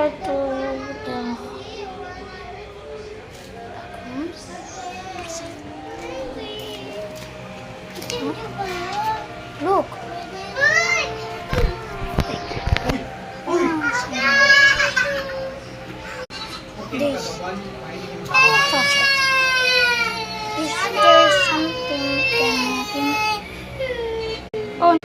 closer to the look. This. Touch it. Is there something can oh.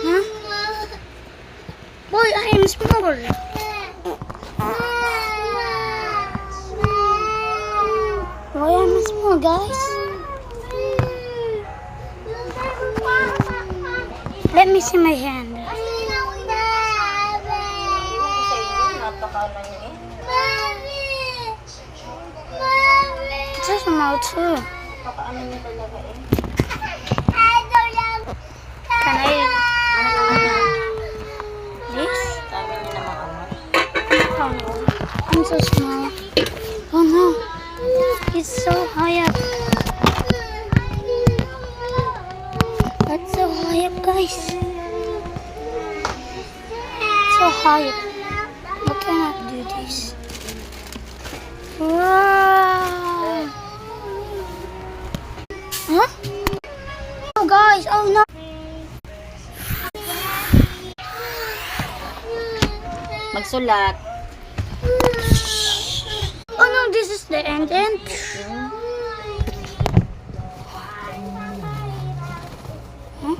Huh? Boy, I am small. Boy, I'm small, guys. Let me see my hand. It's just small too. Can I? This? Oh no, I'm so small. Oh no, it's so high up. That's so high up, guys. So high up. I cannot do this. Wow. Huh? Oh, guys. Oh, no. Magsulat. Oh, no. This is the end. Huh?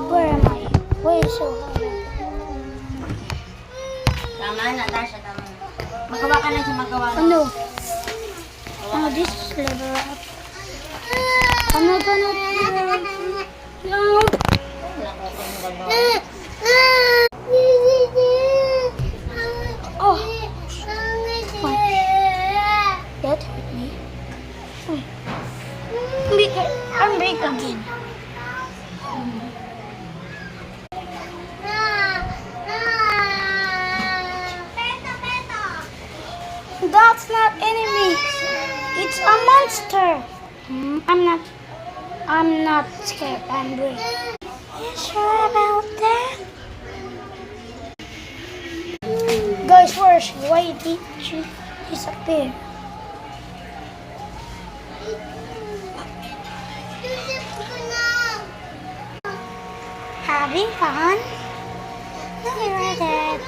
Where am I? Where is so high? Tama na, Tasha. Tama na. Magawa ka na siya, magawa na. Oh, no. Oh, this is level up. I'm not gonna do it. No. Oh. What? That hurt me. I'm big again. That's not enemy. It's a monster. I'm not scared. I'm brave. You sure about that? Guys, where is she? Why did she disappear? Having fun? No, you're dead.